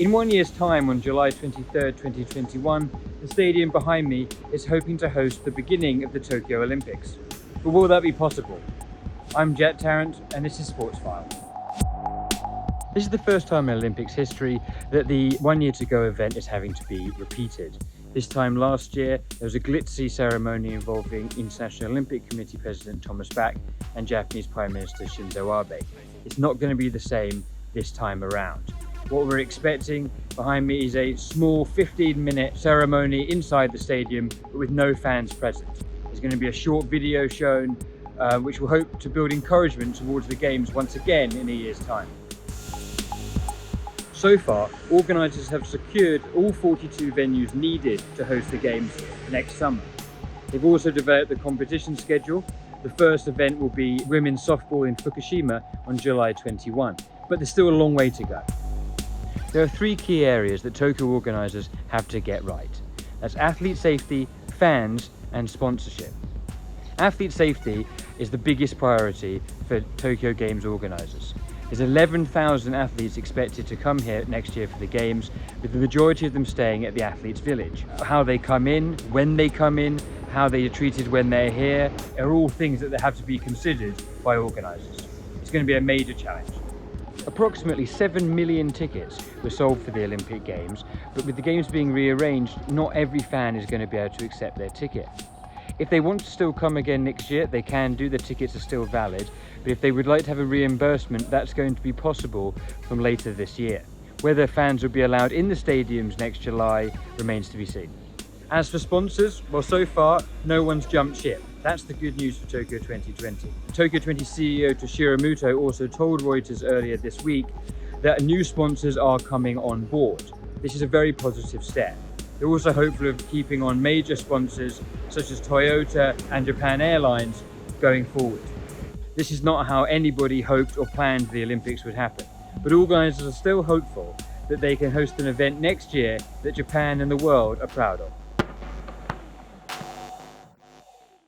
In 1 year's time, on July 23rd, 2021, the stadium behind me is hoping to host the beginning of the Tokyo Olympics. But will that be possible? I'm Jet Tarrant, and this is Sports File. This is the first time in Olympics history that the 1 year to go event is having to be repeated. This time last year, there was a glitzy ceremony involving International Olympic Committee President Thomas Bach and Japanese Prime Minister Shinzo Abe. It's not going to be the same this time around. What we're expecting behind me is a small 15-minute ceremony inside the stadium, but with no fans present. There's going to be a short video shown, which will hope to build encouragement towards the Games once again in a year's time. So far, organisers have secured all 42 venues needed to host the Games next summer. They've also developed the competition schedule. The first event will be women's softball in Fukushima on July 21, but there's still a long way to go. There are three key areas that Tokyo organisers have to get right. That's athlete safety, fans, and sponsorship. Athlete safety is the biggest priority for Tokyo Games organisers. There's 11,000 athletes expected to come here next year for the Games, with the majority of them staying at the Athletes' Village. How they come in, when they come in, how they are treated when they're here, are all things that have to be considered by organisers. It's going to be a major challenge. Approximately 7 million tickets were sold for the Olympic Games, but with the Games being rearranged, not every fan is going to be able to accept their ticket. If they want to still come again next year, they can do, the tickets are still valid, but if they would like to have a reimbursement, that's going to be possible from later this year. Whether fans will be allowed in the stadiums next July remains to be seen. As for sponsors, well, so far, no one's jumped ship. That's the good news for Tokyo 2020. Tokyo 20 CEO Toshiro Muto also told Reuters earlier this week that new sponsors are coming on board. This is a very positive step. They're also hopeful of keeping on major sponsors such as Toyota and Japan Airlines going forward. This is not how anybody hoped or planned the Olympics would happen, but organisers are still hopeful that they can host an event next year that Japan and the world are proud of.